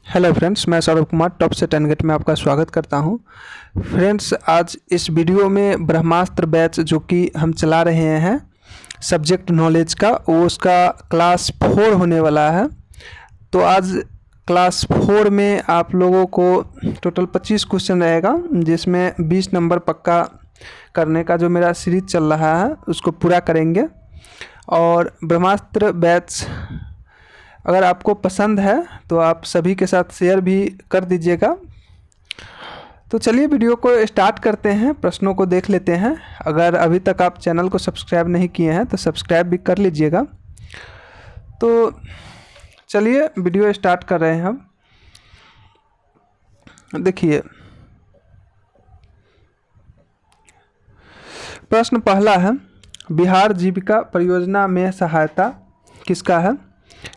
Hello friends, मैं Saurabh Kumar top से 10 gate में आपका स्वागत करता हूं। फ्रेंड्स, आज इस वीडियो में ब्रह्मास्त्र बैच जो कि हम चला रहे हैं सब्जेक्ट नॉलेज का, वो उसका क्लास 4 होने वाला है। तो आज क्लास 4 में आप लोगों को टोटल 25 क्वेश्चन रहेगा, जिसमें 20 नंबर पक्का करने का जो मेरा सीरीज चल रहा है उसको पूरा करेंगे। और ब्रह्मास्त्र बैच अगर आपको पसंद है तो आप सभी के साथ शेयर भी कर दीजिएगा। तो चलिए वीडियो को स्टार्ट करते हैं, प्रश्नों को देख लेते हैं। अगर अभी तक आप चैनल को सब्सक्राइब नहीं किए हैं तो सब्सक्राइब भी कर लीजिएगा। तो चलिए वीडियो स्टार्ट कर रहे हैं हम। देखिए, प्रश्न पहला है, बिहार जीविका परियोजना में सहायता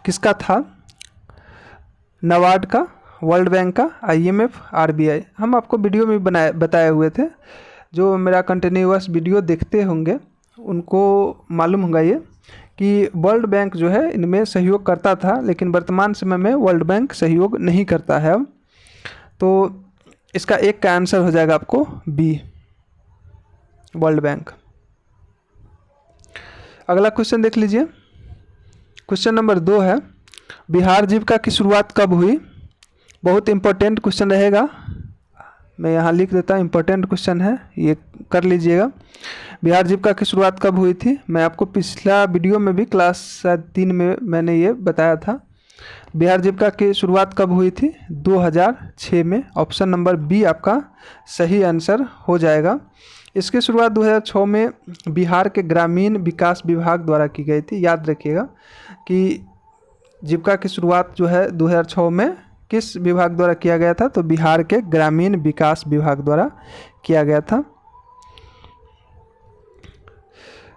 किसका था? नाबार्ड का, वर्ल्ड बैंक का, IMF, RBI। हम आपको वीडियो में बताए हुए थे। जो मेरा कंटिन्यूअस वीडियो देखते होंगे उनको मालूम होगा ये कि वर्ल्ड बैंक जो है इनमें सहयोग करता था, लेकिन वर्तमान समय में वर्ल्ड बैंक सहयोग नहीं करता है अब। तो इसका एक का आंसर हो जाएगा आपको बी, वर्ल्ड बैंक। अगला क्वेश्चन देख लीजिए। क्वेश्चन नंबर 2 है, बिहार जीविका की शुरुआत कब हुई? बहुत इम्पोर्टेंट क्वेश्चन रहेगा, मैं यहाँ लिख देता हूँ, इम्पोर्टेंट क्वेश्चन है, ये कर लीजिएगा। बिहार जीविका की शुरुआत कब हुई थी? मैं आपको पिछला वीडियो में भी क्लास 3 में मैंने ये बताया था। बिहार जीविका की शुरुआत कब हुई थी? 2006 में। ऑप्शन नंबर बी आपका सही आंसर हो जाएगा। इसकी शुरुआत 2006 में बिहार के ग्रामीण विकास विभाग द्वारा की गई थी। याद रखिएगा कि जीविका की शुरुआत जो है 2006 में किस विभाग द्वारा किया गया था? तो बिहार के ग्रामीण विकास विभाग द्वारा किया गया था।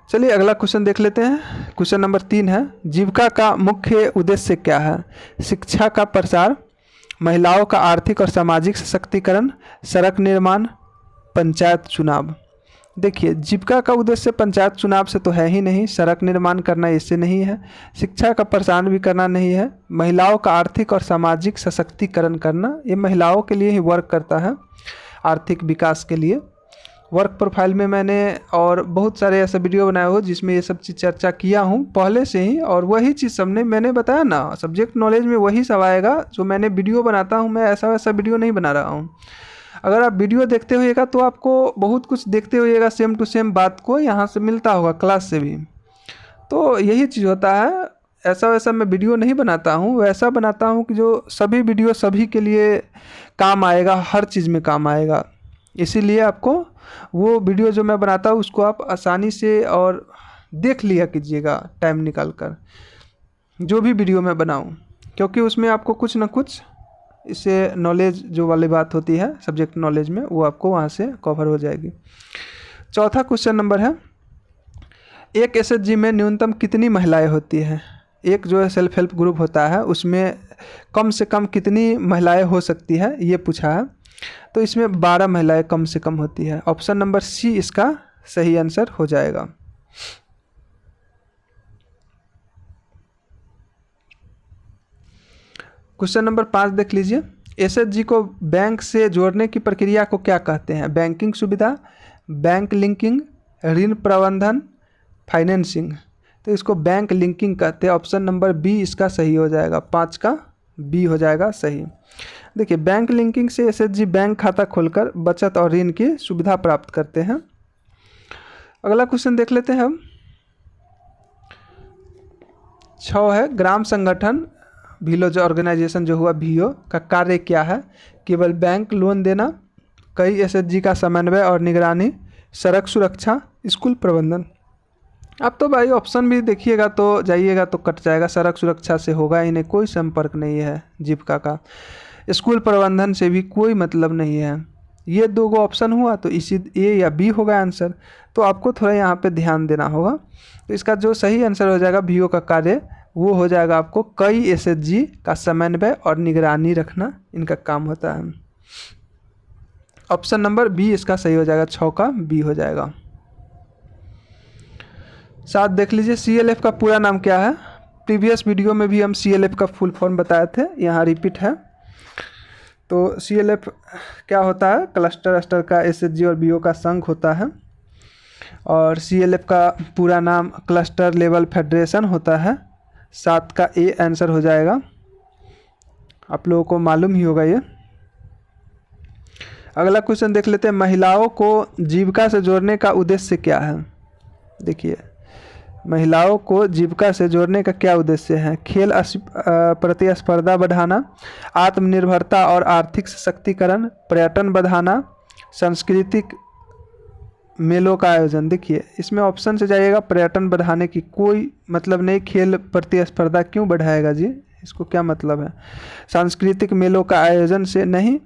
चलिए अगला क्वेश्चन देख लेते हैं। क्वेश्चन नंबर 3 है, जीविका का मुख्य उद्देश्य क्या है? शिक्षा का प्रसार, महिलाओं का आर्थिक और सामाजिक सशक्तिकरण, सड़क निर्माण, पंचायत चुनाव। देखिए, जीविका का उद्देश्य पंचायत चुनाव से तो है ही नहीं, सड़क निर्माण करना इससे नहीं है, शिक्षा का प्रसार भी करना नहीं है, महिलाओं का आर्थिक और सामाजिक सशक्तिकरण करना, ये महिलाओं के लिए ही वर्क करता है, आर्थिक विकास के लिए। वर्क प्रोफाइल में मैंने और बहुत सारे ऐसे वीडियो बनाए हो जिसमें ये सब चीज़ चर्चा किया हूँ पहले से ही, और वही चीज़ सबने मैंने बताया ना, सब्जेक्ट नॉलेज में वही सब आएगा जो मैंने वीडियो बनाता हूँ। मैं ऐसा वैसा वीडियो नहीं बना रहा हूँ। अगर आप वीडियो देखते होइएगा तो आपको बहुत कुछ देखते होइएगा, सेम टू सेम बात को यहाँ से मिलता होगा, क्लास से भी। तो यही चीज़ होता है, ऐसा वैसा मैं वीडियो नहीं बनाता हूँ, वैसा बनाता हूँ कि जो सभी वीडियो सभी के लिए काम आएगा, हर चीज़ में काम आएगा। इसीलिए आपको वो वीडियो जो मैं बनाता हूँ उसको आप आसानी से और देख लिया कीजिएगा टाइम निकाल कर, जो भी वीडियो मैं बनाऊँ, क्योंकि उसमें आपको कुछ ना कुछ इससे नॉलेज जो वाली बात होती है सब्जेक्ट नॉलेज में, वो आपको वहाँ से कवर हो जाएगी। चौथा क्वेश्चन नंबर है, एक SHG में न्यूनतम कितनी महिलाएं होती हैं? एक जो है सेल्फ हेल्प ग्रुप होता है उसमें कम से कम कितनी महिलाएं हो सकती है, ये पूछा है। तो इसमें 12 महिलाएं कम से कम होती है। ऑप्शन नंबर सी इसका सही आंसर हो जाएगा। क्वेश्चन नंबर 5 देख लीजिए। SHG को बैंक से जोड़ने की प्रक्रिया को क्या कहते हैं? बैंकिंग सुविधा, बैंक लिंकिंग, ऋण प्रबंधन, फाइनेंसिंग। तो इसको बैंक लिंकिंग कहते हैं। ऑप्शन नंबर बी इसका सही हो जाएगा, 5 का बी हो जाएगा सही। देखिए, बैंक लिंकिंग से SHG बैंक खाता खोलकर बचत और ऋण की सुविधा प्राप्त करते हैं। अगला क्वेश्चन देख लेते हैं हम। 6 है, ग्राम संगठन विलेज ऑर्गेनाइजेशन जो हुआ VO का कार्य क्या है? केवल बैंक लोन देना, कई SHG का समन्वय और निगरानी, सड़क सुरक्षा, स्कूल प्रबंधन। अब तो भाई ऑप्शन भी देखिएगा तो जाइएगा तो कट जाएगा। सड़क सुरक्षा से होगा ही नहीं, कोई संपर्क नहीं है जीविका का। स्कूल प्रबंधन से भी कोई मतलब नहीं है। ये 2 ऑप्शन हुआ तो इसी A या B होगा आंसर। तो आपको थोड़ा यहाँ पे ध्यान देना होगा। तो इसका जो सही आंसर हो जाएगा VO का कार्य, वो हो जाएगा आपको कई SHG का समन्वय और निगरानी रखना, इनका काम होता है। ऑप्शन नंबर बी इसका सही हो जाएगा, 6 का बी हो जाएगा। 7 देख लीजिए, CLF का पूरा नाम क्या है? प्रीवियस वीडियो में भी हम CLF का फुल फॉर्म बताए थे, यहाँ रिपीट है। तो CLF क्या होता है? क्लस्टर स्टर का SHG और BO का संघ होता है। और CLF का पूरा नाम क्लस्टर लेवल फेडरेशन होता है। 7 का A आंसर हो जाएगा, आप लोगों को मालूम ही होगा ये। अगला क्वेश्चन देख लेते हैं, महिलाओं को जीविका से जोड़ने का उद्देश्य क्या है? देखिए, महिलाओं को जीविका से जोड़ने का क्या उद्देश्य है? खेल प्रतिस्पर्धा बढ़ाना, आत्मनिर्भरता और आर्थिक सशक्तिकरण, पर्यटन बढ़ाना, सांस्कृतिक मेलों का आयोजन। देखिए, इसमें ऑप्शन से जाइएगा, पर्यटन बढ़ाने की कोई मतलब नहीं। खेल प्रतिस्पर्धा क्यों बढ़ाएगा जी, इसको क्या मतलब है? सांस्कृतिक मेलों का आयोजन से नहीं।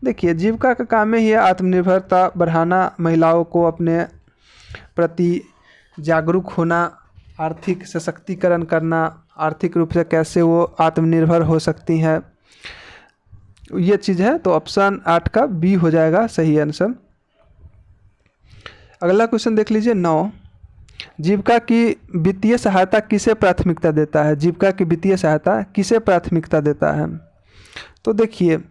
देखिए, जीविका का काम ही है आत्मनिर्भरता बढ़ाना, महिलाओं को अपने प्रति जागरूक होना, आर्थिक सशक्तिकरण करना, आर्थिक रूप से कैसे वो आत्मनिर्भर हो सकती हैं, ये चीज़ है। तो ऑप्शन 8 का B हो जाएगा सही आंसर। अगला क्वेश्चन देख लीजिए 9, जीविका की वित्तीय सहायता किसे प्राथमिकता देता है? जीविका की वित्तीय सहायता किसे प्राथमिकता देता है? तो देखिए,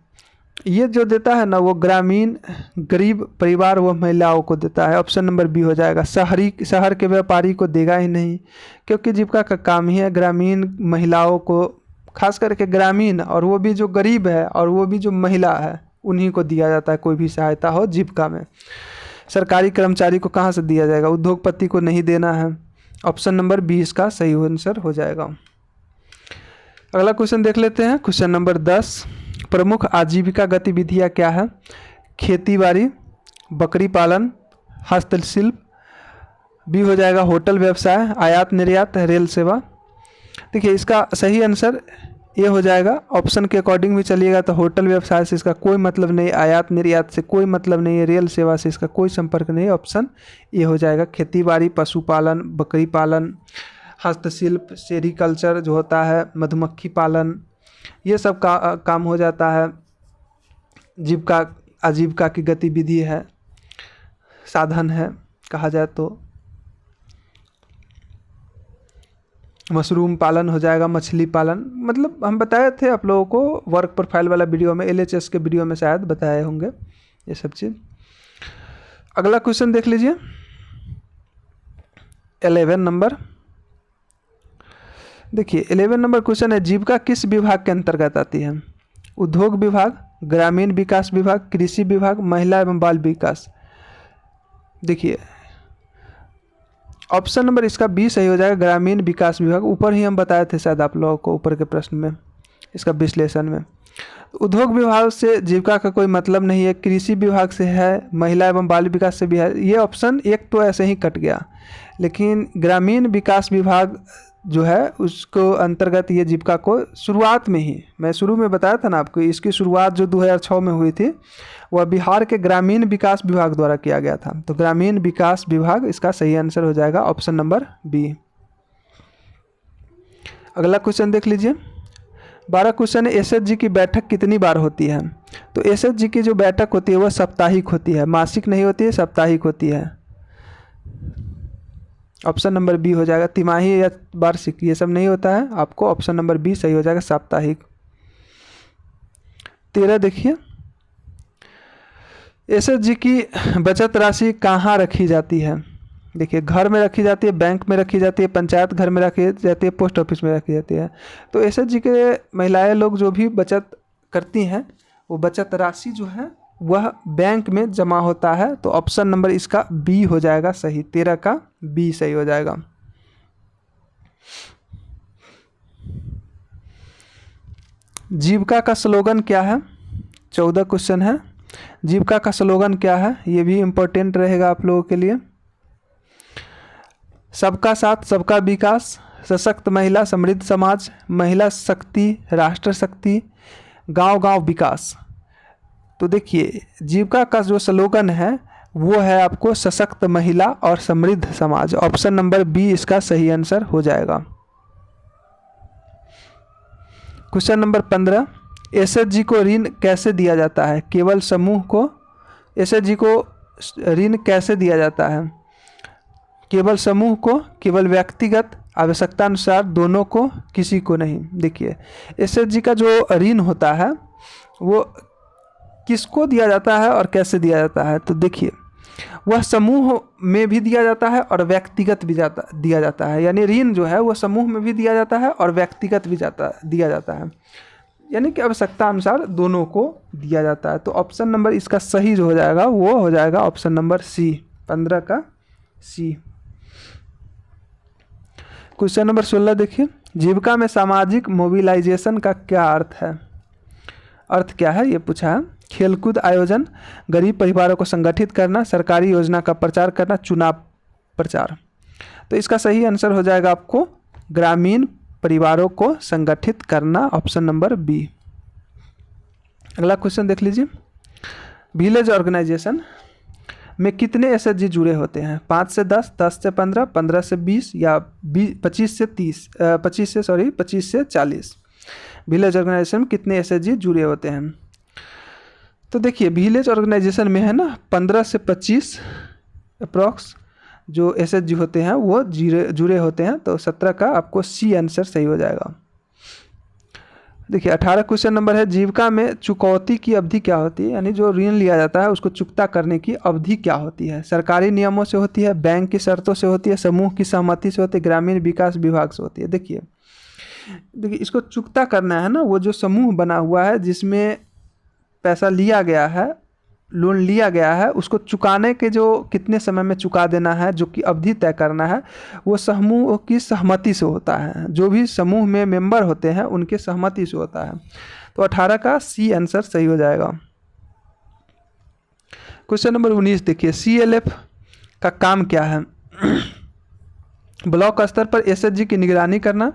ये जो देता है ना, वो ग्रामीण गरीब परिवार व महिलाओं को देता है। ऑप्शन नंबर B हो जाएगा। शहर के व्यापारी को देगा ही नहीं, क्योंकि जीविका का काम ही है ग्रामीण महिलाओं को, खास करके ग्रामीण, और वो भी जो गरीब है और वो भी जो महिला है, उन्हीं को दिया जाता है कोई भी सहायता हो जीविका में। सरकारी कर्मचारी को कहाँ से दिया जाएगा? उद्योगपति को नहीं देना है। ऑप्शन नंबर B इसका सही आंसर हो जाएगा। अगला क्वेश्चन देख लेते हैं, क्वेश्चन नंबर 10, प्रमुख आजीविका गतिविधियाँ क्या है? खेती-बाड़ी, बकरी पालन, हस्तशिल्प। B हो जाएगा होटल व्यवसाय, आयात निर्यात, रेल सेवा। देखिए, इसका सही आंसर ये हो जाएगा। ऑप्शन के अकॉर्डिंग भी चलिएगा तो होटल व्यवसाय से इसका कोई मतलब नहीं, आयात निर्यात से कोई मतलब नहीं है, रेल सेवा से इसका कोई संपर्क नहीं। ऑप्शन ये हो जाएगा। खेती-बाड़ी, पशुपालन, बकरी पालन, हस्तशिल्प, सेरिकल्चर जो होता है, मधुमक्खी पालन, ये सब का काम हो जाता है। जीविका आजीविका की गतिविधि है, साधन है कहा जाए तो। मशरूम पालन हो जाएगा, मछली पालन, मतलब हम बताए थे आप लोगों को वर्क प्रोफाइल वाला वीडियो में, LHS के वीडियो में शायद बताए होंगे ये सब चीज़। अगला क्वेश्चन देख लीजिए 11 नंबर। देखिए, 11 नंबर क्वेश्चन है, जीविका किस विभाग के अंतर्गत आती है? उद्योग विभाग, ग्रामीण विकास विभाग, कृषि विभाग, महिला एवं बाल विकास। देखिए, ऑप्शन नंबर इसका B सही हो जाएगा, ग्रामीण विकास विभाग। ऊपर ही हम बताए थे शायद आप लोगों को, ऊपर के प्रश्न में, इसका विश्लेषण में। उद्योग विभाग से जीविका का कोई मतलब नहीं है, कृषि विभाग से है, महिला एवं बाल विकास से भी है। ये ऑप्शन एक तो ऐसे ही कट गया, लेकिन ग्रामीण विकास विभाग जो है उसको अंतर्गत ये जीविका को शुरुआत में ही, मैं शुरू में बताया था ना आपको, इसकी शुरुआत जो 2006 में हुई थी वह बिहार के ग्रामीण विकास विभाग द्वारा किया गया था। तो ग्रामीण विकास विभाग इसका सही आंसर हो जाएगा, ऑप्शन नंबर B। अगला क्वेश्चन देख लीजिए 12 क्वेश्चन है, SHG की बैठक कितनी बार होती है? तो SHG की जो बैठक होती है वह साप्ताहिक होती है, मासिक नहीं होती है, साप्ताहिक होती है। ऑप्शन नंबर B हो जाएगा। तिमाही या वार्षिक ये सब नहीं होता है, आपको ऑप्शन नंबर B सही हो जाएगा, साप्ताहिक। 13 देखिए, SHG की बचत राशि कहाँ रखी जाती है? देखिए, घर में रखी जाती है, बैंक में रखी जाती है, पंचायत घर में रखी जाती है, पोस्ट ऑफिस में रखी जाती है। तो SHG के महिलाएं लोग जो भी बचत करती हैं, वो बचत राशि जो है वह बैंक में जमा होता है। तो ऑप्शन नंबर इसका B हो जाएगा सही, 13 का B सही हो जाएगा। जीविका का स्लोगन क्या है? 14 क्वेश्चन है, जीविका का स्लोगन क्या है? ये भी इम्पोर्टेंट रहेगा आप लोगों के लिए। सबका साथ सबका विकास, सशक्त महिला समृद्ध समाज, महिला शक्ति राष्ट्र शक्ति, गांव गांव विकास। तो देखिए, जीविका का जो स्लोगन है वो है आपको सशक्त महिला और समृद्ध समाज। ऑप्शन नंबर B इसका सही आंसर हो जाएगा। क्वेश्चन नंबर 15, SHG को ऋण कैसे दिया जाता है? केवल समूह को SHG को ऋण कैसे दिया जाता है? केवल समूह को, केवल व्यक्तिगत, आवश्यकता अनुसार, दोनों को, किसी को नहीं। देखिए, SHG का जो ऋण होता है वो किसको दिया जाता है और कैसे दिया जाता है? तो देखिए, वह समूह में भी दिया जाता है और व्यक्तिगत भी दिया जाता है। यानी ऋण जो है वो समूह में भी दिया जाता है और व्यक्तिगत भी दिया जाता है, यानी कि आवश्यकता अनुसार दोनों को दिया जाता है। तो ऑप्शन नंबर इसका सही जो हो जाएगा वो हो जाएगा ऑप्शन नंबर सी, 15 का सी। क्वेश्चन नंबर 16 देखिए, जीविका में सामाजिक मोबिलाइजेशन का क्या अर्थ है? अर्थ क्या है ये पूछा है। खेलकूद आयोजन, गरीब परिवारों को संगठित करना, सरकारी योजना का प्रचार करना, चुनाव प्रचार। तो इसका सही आंसर हो जाएगा आपको ग्रामीण परिवारों को संगठित करना, ऑप्शन नंबर बी। अगला क्वेश्चन देख लीजिए, विलेज ऑर्गेनाइजेशन में कितने एसएचजी जुड़े होते हैं? 5 से 10, 10 से 15, 15 से 20 या 25 से 40। विलेज ऑर्गेनाइजेशन में कितने एसएचजी जुड़े होते हैं? तो देखिए, विलेज ऑर्गेनाइजेशन में है ना 15 से 25 अप्रॉक्स जो एसएचजी होते हैं वो जुड़े होते हैं। तो 17 का आपको सी आंसर सही हो जाएगा। देखिए 18 क्वेश्चन नंबर है, जीविका में चुकौती की अवधि क्या होती है? यानी जो ऋण लिया जाता है उसको चुकता करने की अवधि क्या होती है? सरकारी नियमों से होती है, बैंक की शर्तों से होती है, समूह की सहमति से होती है, ग्रामीण विकास विभाग से होती है। देखिए इसको चुकता करना है ना, वो जो समूह बना हुआ है जिसमें पैसा लिया गया है, लोन लिया गया है, उसको चुकाने के जो कितने समय में चुका देना है, जो कि अवधि तय करना है, वो समूह की सहमति से होता है। जो भी समूह में मेंबर होते हैं उनके सहमति से होता है। तो 18 का सी आंसर सही हो जाएगा। क्वेश्चन नंबर 19 देखिए, सीएलएफ का काम क्या है? ब्लॉक स्तर पर एसएचजी की निगरानी करना,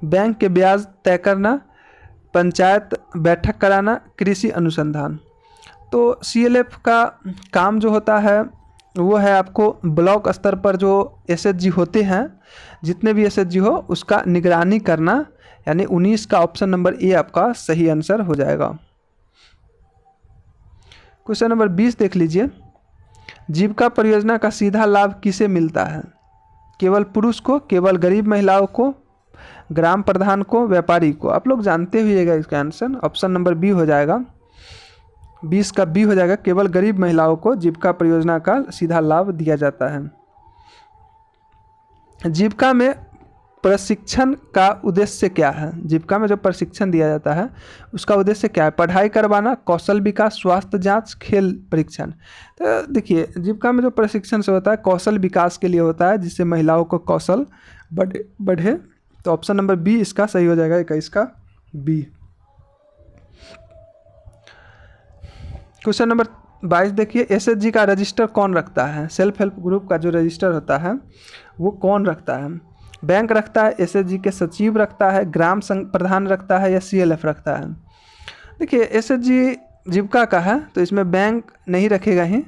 बैंक के ब्याज तय करना, पंचायत बैठक कराना, कृषि अनुसंधान। तो सीएलएफ का काम जो होता है वो है आपको ब्लॉक स्तर पर जो एसएचजी होते हैं, जितने भी एसएचजी हो उसका निगरानी करना, यानी 19 का ऑप्शन नंबर ए आपका सही आंसर हो जाएगा। क्वेश्चन नंबर 20 देख लीजिए, जीविका परियोजना का सीधा लाभ किसे मिलता है? केवल पुरुष को, केवल गरीब महिलाओं को, ग्राम प्रधान को, व्यापारी को? आप लोग जानते हुएगा इसका आंसर, ऑप्शन नंबर बी हो जाएगा, 20 का बी हो जाएगा। केवल गरीब महिलाओं को जीविका परियोजना का सीधा लाभ दिया जाता है। जीविका में प्रशिक्षण का उद्देश्य क्या है? जीविका में जो प्रशिक्षण दिया जाता है उसका उद्देश्य क्या है? पढ़ाई करवाना, कौशल विकास, स्वास्थ्य जांच, खेल परीक्षण। तो देखिए जीविका में जो प्रशिक्षण से होता है कौशल विकास के लिए होता है, जिससे महिलाओं को कौशल बढ़े। तो ऑप्शन नंबर बी इसका सही हो जाएगा, 21 का बी। क्वेश्चन नंबर 22 देखिए, एसएचजी का रजिस्टर कौन रखता है? सेल्फ हेल्प ग्रुप का जो रजिस्टर होता है वो कौन रखता है? बैंक रखता है, एसएचजी के सचिव रखता है, ग्राम प्रधान रखता है, या सीएलएफ रखता है? देखिए एसएचजी जीविका का है तो इसमें बैंक नहीं रखेगा ही,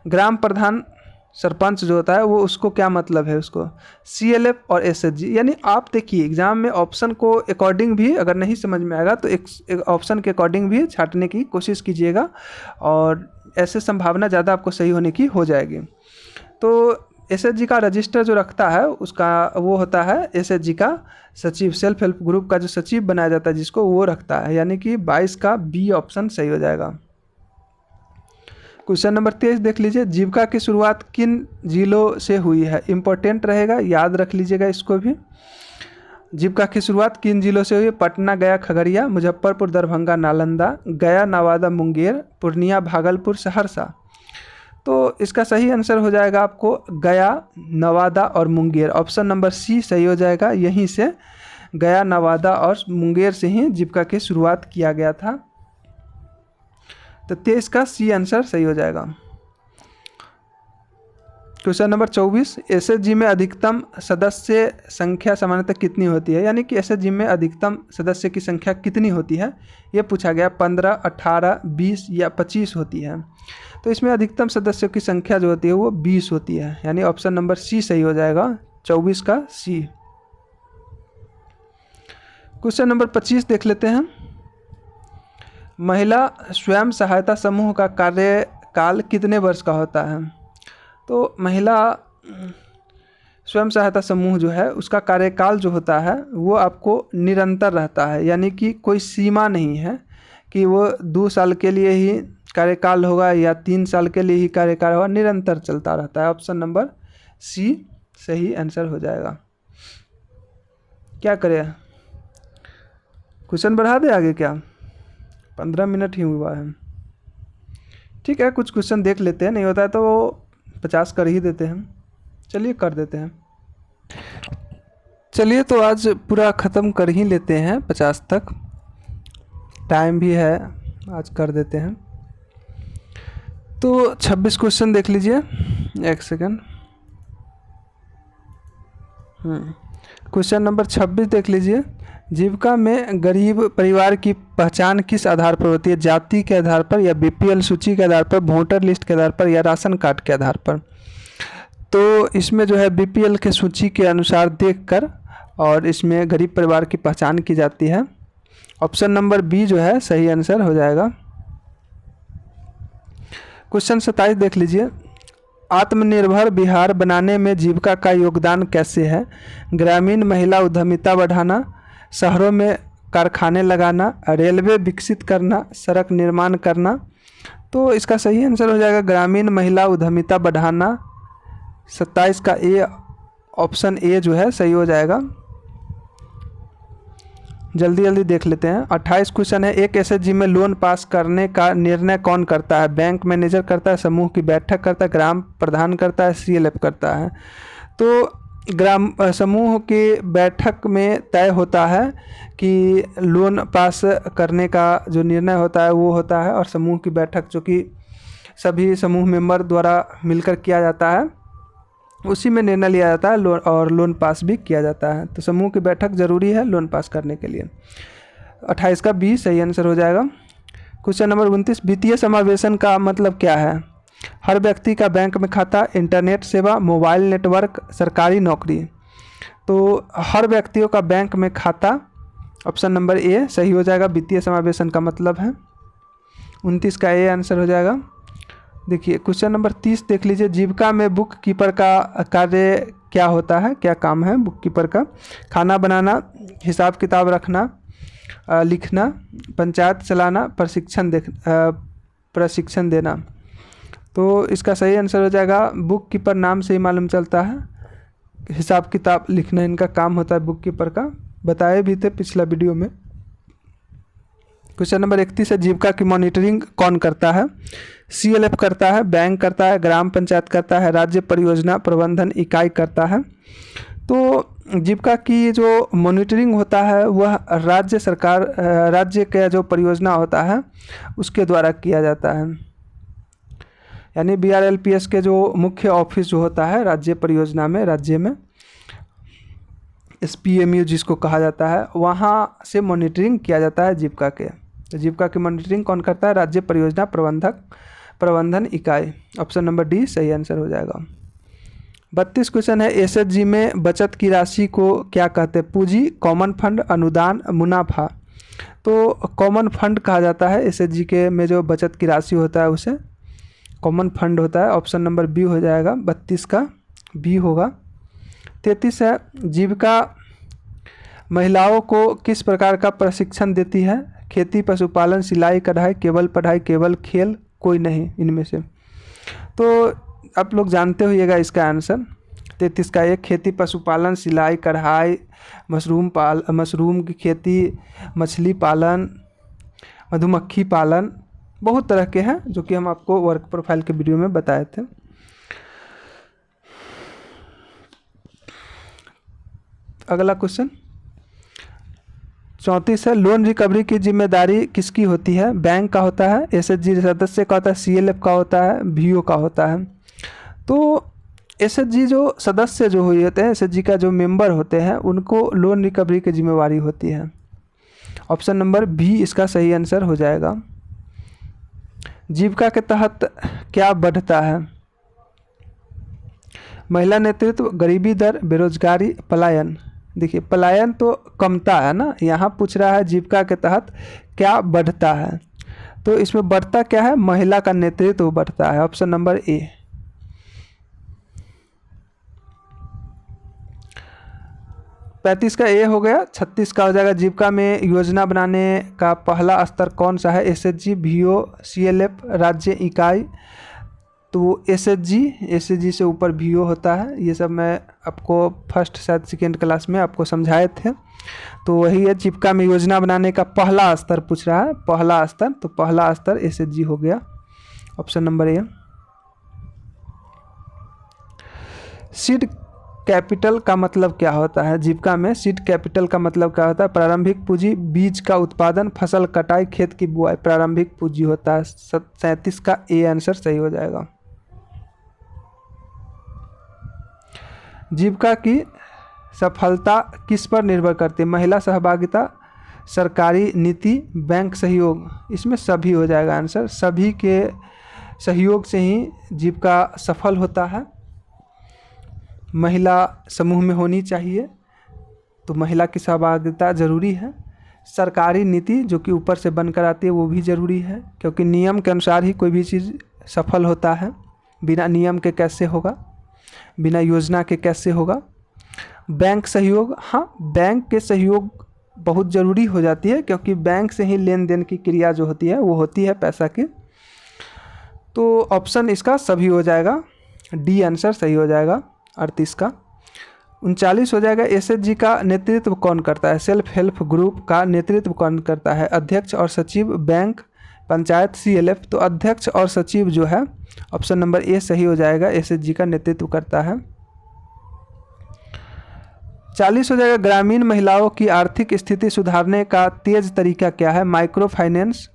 ग्राम प्रधान सरपंच जो होता है वो उसको क्या मतलब है, उसको सीएलएफ और एसएचजी। यानी आप देखिए एग्जाम में ऑप्शन को अकॉर्डिंग भी अगर नहीं समझ में आएगा तो एक ऑप्शन के अकॉर्डिंग भी छांटने की कोशिश कीजिएगा, और ऐसे संभावना ज़्यादा आपको सही होने की हो जाएगी। तो एसएचजी का रजिस्टर जो रखता है उसका वो होता है एसएचजी का सचिव, सेल्फ हेल्प ग्रुप का जो सचिव बनाया जाता है जिसको, वो रखता है। यानी कि 22 का बी ऑप्शन सही हो जाएगा। क्वेश्चन नंबर 23 देख लीजिए, जीविका की शुरुआत किन जिलों से हुई है? इंपॉर्टेंट रहेगा, याद रख लीजिएगा इसको भी। जीविका की शुरुआत किन जिलों से हुई है? पटना, गया, खगड़िया, मुजफ्फरपुर, दरभंगा, नालंदा, गया, नवादा, मुंगेर, पूर्णिया, भागलपुर, सहरसा। तो इसका सही आंसर हो जाएगा आपको गया, नवादा और मुंगेर। ऑप्शन नंबर सी सही हो जाएगा। यहीं से गया, नवादा और मुंगेर से ही जीविका की शुरुआत किया गया था। तो 23 का सी आंसर सही हो जाएगा। क्वेश्चन नंबर 24, एसएचजी में अधिकतम सदस्य संख्या सामान्यतः कितनी होती है? यानी कि एसएचजी में अधिकतम सदस्य की संख्या कितनी होती है ये पूछा गया। 15, 18, 20 या 25 होती है। तो इसमें अधिकतम सदस्यों की संख्या जो होती है वो 20 होती है, यानी ऑप्शन नंबर सी सही हो जाएगा, 24 का सी। क्वेश्चन नंबर 25 देख लेते हैं, महिला स्वयं सहायता समूह का कार्यकाल कितने वर्ष का होता है? तो महिला स्वयं सहायता समूह जो है उसका कार्यकाल जो होता है वो आपको निरंतर रहता है, यानी कि कोई सीमा नहीं है कि वो 2 साल के लिए ही कार्यकाल होगा या 3 साल के लिए ही कार्यकाल होगा, निरंतर चलता रहता है। ऑप्शन नंबर सी सही आंसर हो जाएगा। क्या करें, क्वेश्चन बढ़ा दे आगे क्या? 15 मिनट ही हुआ है। ठीक है, कुछ क्वेश्चन देख लेते हैं, नहीं होता है तो 50 कर ही देते हैं। चलिए कर देते हैं। चलिए तो आज पूरा ख़त्म कर ही लेते हैं 50 तक, टाइम भी है, आज कर देते हैं। तो 26 क्वेश्चन देख लीजिए, एक सेकंड। क्वेश्चन नंबर 26 देख लीजिए। जीविका में गरीब परिवार की पहचान किस आधार पर होती है? जाति के आधार पर, या बीपीएल सूची के आधार पर, वोटर लिस्ट के आधार पर, या राशन कार्ड के आधार पर? तो इसमें जो है बीपीएल के सूची के अनुसार देखकर और इसमें गरीब परिवार की पहचान की जाती है। ऑप्शन नंबर बी जो है सही आंसर हो जाएगा। क्वेश्चन 27 देख लीजिए। आत्मनिर्भर बिहार बनाने में जीविका का योगदान कैसे है? ग्रामीण महिला उद्यमिता बढ़ाना, शहरों में कारखाने लगाना, रेलवे विकसित करना, सड़क निर्माण करना। तो इसका सही आंसर हो जाएगा ग्रामीण महिला उद्यमिता बढ़ाना। 27 का ए, ऑप्शन ए जो है सही हो जाएगा। जल्दी जल्दी देख लेते हैं। 28 क्वेश्चन है। एक एसएचजी में लोन पास करने का निर्णय कौन करता है? बैंक मैनेजर करता है, समूह की बैठक करता है, ग्राम प्रधान करता है, सीएलएफ करता है? तो ग्राम समूह की बैठक में तय होता है कि लोन पास करने का जो निर्णय होता है वो होता है, और समूह की बैठक जो कि सभी समूह मेंबर द्वारा मिलकर किया जाता है, उसी में निर्णय लिया जाता है और लोन पास भी किया जाता है। तो समूह की बैठक जरूरी है लोन पास करने के लिए। 28 का बी सही आंसर हो जाएगा। Question number 29। वित्तीय समावेशन का मतलब क्या है? हर व्यक्ति का बैंक में खाता, इंटरनेट सेवा, मोबाइल नेटवर्क, सरकारी नौकरी। तो हर व्यक्तियों का बैंक में खाता, ऑप्शन नंबर ए सही हो जाएगा, वित्तीय समावेशन का मतलब है। 29 का ए आंसर हो जाएगा। देखिए क्वेश्चन नंबर 30 देख लीजिए। जीविका में बुक कीपर का कार्य क्या होता है, क्या काम है बुक कीपर का? खाना बनाना, हिसाब किताब रखना, लिखना, पंचायत चलाना, प्रशिक्षण देना। तो इसका सही आंसर हो जाएगा, बुक कीपर नाम से ही मालूम चलता है, हिसाब किताब लिखना इनका काम होता है बुक कीपर का, बताए भी थे पिछला वीडियो में। क्वेश्चन नंबर 31 है। जीविका की मॉनिटरिंग कौन करता है? सीएलएफ करता है, बैंक करता है, ग्राम पंचायत करता है, राज्य परियोजना प्रबंधन इकाई करता है? तो जीविका की जो मॉनिटरिंग होता है वह राज्य सरकार, राज्य का जो परियोजना होता है उसके द्वारा किया जाता है। यानी बीआरएलपीएस के जो मुख्य ऑफिस जो होता है राज्य परियोजना में, राज्य में एसपीएमयू जिसको कहा जाता है, वहाँ से मॉनिटरिंग किया जाता है जीविका के। तो जीविका की मॉनिटरिंग कौन करता है? राज्य परियोजना प्रबंधन इकाई। ऑप्शन नंबर डी सही आंसर हो जाएगा। 32 क्वेश्चन है। एसएचजी में बचत की राशि को क्या कहते हैं? पूंजी, कॉमन फंड, अनुदान, मुनाफा। तो कॉमन फंड कहा जाता है एसएचजी के में जो बचत की राशि होता है उसे कॉमन फंड होता है। ऑप्शन नंबर बी हो जाएगा, 32 का बी होगा। 33 है। जीविका महिलाओं को किस प्रकार का प्रशिक्षण देती है? खेती, पशुपालन, सिलाई, कढ़ाई, केवल पढ़ाई, केवल खेल, कोई नहीं इनमें से? तो आप लोग जानते होइएगा इसका आंसर। 33 का एक, खेती, पशुपालन, सिलाई, कढ़ाई, मशरूम की खेती, मछली पालन, मधुमक्खी पालन, बहुत तरह के हैं जो कि हम आपको वर्क प्रोफाइल के वीडियो में बताए थे। अगला क्वेश्चन 34 है। लोन रिकवरी की जिम्मेदारी किसकी होती है? बैंक का होता है, एसएचजी सदस्य का होता है, सीएलएफ का होता है, वीओ का होता है? तो एसएचजी जो सदस्य जो हुए होते हैं, एसएचजी का जो मेंबर होते हैं, उनको लोन रिकवरी की जिम्मेवारी होती है। ऑप्शन नंबर बी इसका सही आंसर हो जाएगा। जीविका के तहत क्या बढ़ता है? महिला नेतृत्व, गरीबी दर, बेरोजगारी, पलायन। देखिए पलायन तो कमता है ना, यहाँ पूछ रहा है जीविका के तहत क्या बढ़ता है। तो इसमें बढ़ता क्या है? महिला का नेतृत्व बढ़ता है। Option number A. 35 का ए हो गया। 36 का हो जाएगा जीविका में योजना बनाने का पहला स्तर कौन सा है? एसएचजी, वीओ, सीएलएफ, राज्य इकाई। तो एसएचजी से ऊपर वीओ होता है। ये सब मैं आपको फर्स्ट शायद सेकेंड क्लास में आपको समझाए थे। तो वही है, जीविका में योजना बनाने का पहला स्तर पूछ रहा है, पहला स्तर, तो पहला स्तर एसएचजी हो गया, option number A. Seed capital का मतलब क्या होता है? जीविका में सीड कैपिटल का मतलब क्या होता है? प्रारंभिक पूंजी, बीज का उत्पादन, फसल कटाई, खेत की बुआई। प्रारंभिक पूंजी होता है। 37 का ए आंसर सही हो जाएगा। जीविका की सफलता किस पर निर्भर करती है? महिला सहभागिता, सरकारी नीति, बैंक सहयोग। इसमें सभी हो जाएगा आंसर। सभी के सहयोग से ही जीविका सफल होता है। महिला समूह में होनी चाहिए, तो महिला की सहभागिता ज़रूरी है। सरकारी नीति जो कि ऊपर से बनकर आती है वो भी ज़रूरी है, क्योंकि नियम के अनुसार ही कोई भी चीज़ सफल होता है। बिना नियम के कैसे होगा, बिना योजना के कैसे होगा। बैंक सहयोग, हाँ बैंक के सहयोग बहुत ज़रूरी हो जाती है, क्योंकि बैंक से ही लेन देन की क्रिया जो होती है वो होती है पैसा की। तो ऑप्शन इसका सभी हो जाएगा, डी आंसर सही हो जाएगा 38 का। 39 हो जाएगा, एसएचजी का नेतृत्व कौन करता है? सेल्फ हेल्प ग्रुप का नेतृत्व कौन करता है? अध्यक्ष और सचिव, बैंक, पंचायत, सीएलएफ। तो अध्यक्ष और सचिव जो है ऑप्शन नंबर ए सही हो जाएगा, एसएचजी का नेतृत्व करता है। 40 हो जाएगा, ग्रामीण महिलाओं की आर्थिक स्थिति सुधारने का तेज तरीका क्या है? माइक्रो फाइनेंस,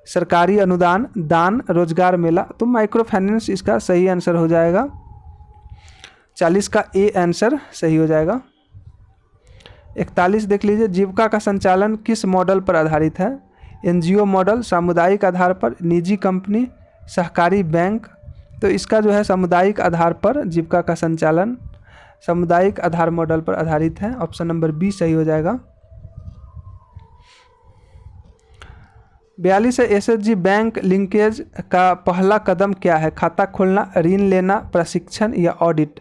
सरकारी अनुदान, दान, रोजगार मेला। तो माइक्रो फाइनेंस इसका सही आंसर हो जाएगा। 40 का ए आंसर सही हो जाएगा। 41 देख लीजिए, जीविका का संचालन किस मॉडल पर आधारित है? एनजीओ मॉडल, सामुदायिक आधार पर, निजी कंपनी, सहकारी बैंक। तो इसका जो है सामुदायिक आधार पर जीविका का संचालन सामुदायिक आधार मॉडल पर आधारित है, ऑप्शन नंबर बी सही हो जाएगा। 42 है, एसएचजी बैंक लिंकेज का पहला कदम क्या है? खाता खोलना, ऋण लेना, प्रशिक्षण या ऑडिट।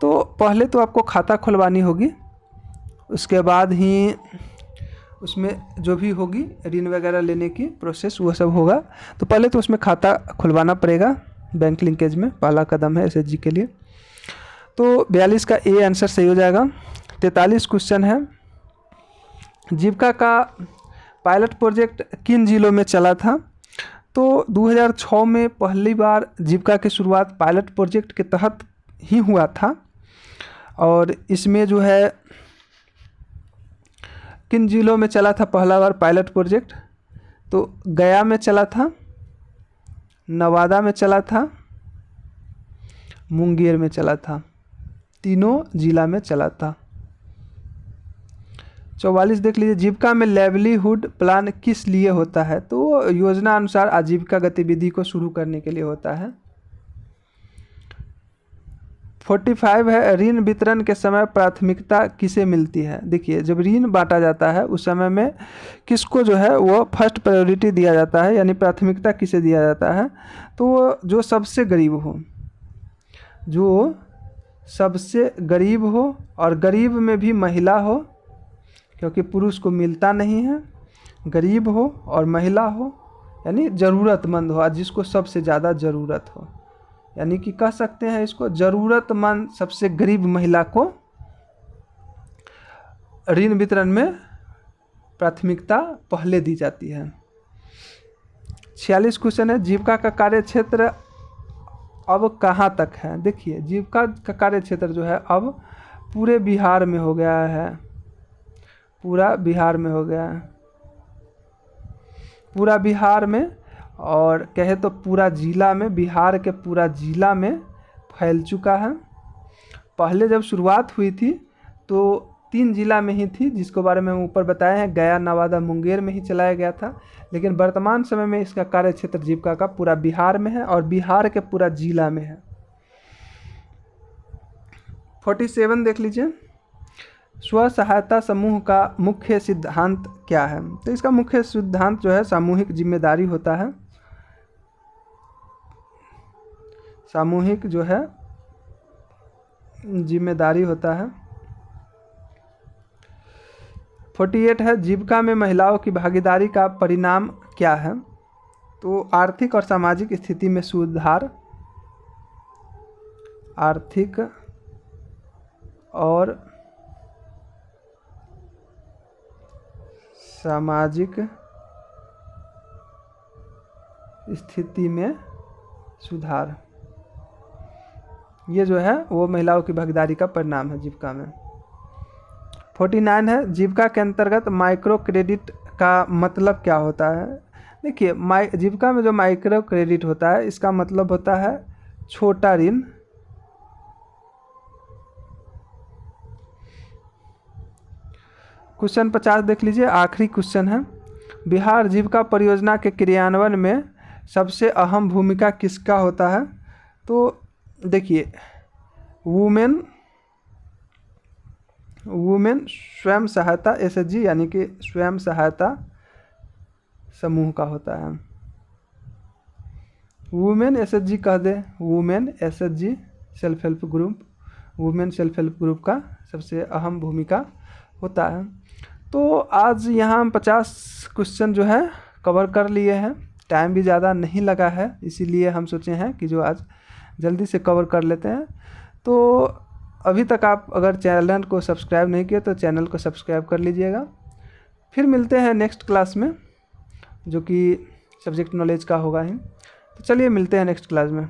तो पहले तो आपको खाता खुलवानी होगी, उसके बाद ही उसमें जो भी होगी ऋण वगैरह लेने की प्रोसेस वो सब होगा। तो पहले तो उसमें खाता खुलवाना पड़ेगा, बैंक लिंकेज में पहला कदम है एसएचजी के लिए। तो 42 का ए आंसर सही हो जाएगा। 43 क्वेश्चन है, जीविका का पायलट प्रोजेक्ट किन जिलों में चला था? तो 2006 में पहली बार जीविका की शुरुआत पायलट प्रोजेक्ट के तहत ही हुआ था। और इसमें जो है किन जिलों में चला था पहला बार पायलट प्रोजेक्ट? तो गया में चला था, नवादा में चला था, मुंगेर में चला था, तीनों जिला में चला था। 44 देख लीजिए, जीविका में लाइवलीहुड प्लान किस लिए होता है? तो योजना अनुसार आजीविका गतिविधि को शुरू करने के लिए होता है। 45 है, ऋण वितरण के समय प्राथमिकता किसे मिलती है? देखिए, जब ऋण बांटा जाता है उस समय में किसको जो है वो फर्स्ट प्रायोरिटी दिया जाता है, यानी प्राथमिकता किसे दिया जाता है? तो जो सबसे गरीब हो, जो सबसे गरीब हो, और गरीब में भी महिला हो, क्योंकि पुरुष को मिलता नहीं है। गरीब हो और महिला हो, यानी ज़रूरतमंद हो, जिसको सबसे ज़्यादा ज़रूरत हो, यानी कि कह सकते हैं इसको ज़रूरतमंद सबसे गरीब महिला को ऋण वितरण में प्राथमिकता पहले दी जाती है। 46 क्वेश्चन है, जीविका का कार्य क्षेत्र अब कहाँ तक है? देखिए, जीविका का कार्य क्षेत्र जो है अब पूरे बिहार में हो गया है, पूरा बिहार में हो गया है, पूरा बिहार में, और कहे तो पूरा जिला में, बिहार के पूरा जिला में फैल चुका है। पहले जब शुरुआत हुई थी तो 3 जिला में ही थी, जिसके बारे में हम ऊपर बताए हैं, गया, नवादा, मुंगेर में ही चलाया गया था। लेकिन वर्तमान समय में इसका कार्य क्षेत्र जीविका का पूरा बिहार में है और बिहार के पूरा जिला में है। 47 देख लीजिए, स्व सहायता समूह का मुख्य सिद्धांत क्या है? तो इसका मुख्य सिद्धांत जो है सामूहिक जिम्मेदारी होता है। सामूहिक जो है जिम्मेदारी होता है। 48 है जीविका में महिलाओं की भागीदारी का परिणाम क्या है? तो आर्थिक और सामाजिक स्थिति में सुधार, आर्थिक और सामाजिक स्थिति में सुधार, ये जो है वो महिलाओं की भागीदारी का परिणाम है जीविका में। 49 है जीविका के अंतर्गत माइक्रो क्रेडिट का मतलब क्या होता है? देखिए जीविका में जो माइक्रो क्रेडिट होता है इसका मतलब होता है छोटा ऋण। क्वेश्चन 50 देख लीजिए, आखिरी क्वेश्चन है, बिहार जीविका परियोजना के क्रियान्वयन में सबसे अहम भूमिका किसका होता है? तो देखिए वुमेन स्वयं सहायता एसएचजी यानी कि स्वयं सहायता समूह का होता है। वुमेन एसएचजी कह दे, women SHG self help group, women self help group का सबसे अहम भूमिका होता है। तो आज यहाँ हम 50 क्वेश्चन जो है कवर कर लिए हैं, टाइम भी ज़्यादा नहीं लगा है, इसीलिए हम सोचे हैं कि जो आज जल्दी से कवर कर लेते हैं। तो अभी तक आप अगर चैनल को सब्सक्राइब नहीं किए तो चैनल को सब्सक्राइब कर लीजिएगा। फिर मिलते हैं नेक्स्ट क्लास में जो कि सब्जेक्ट नॉलेज का होगा ही। तो चलिए मिलते हैं नेक्स्ट क्लास में।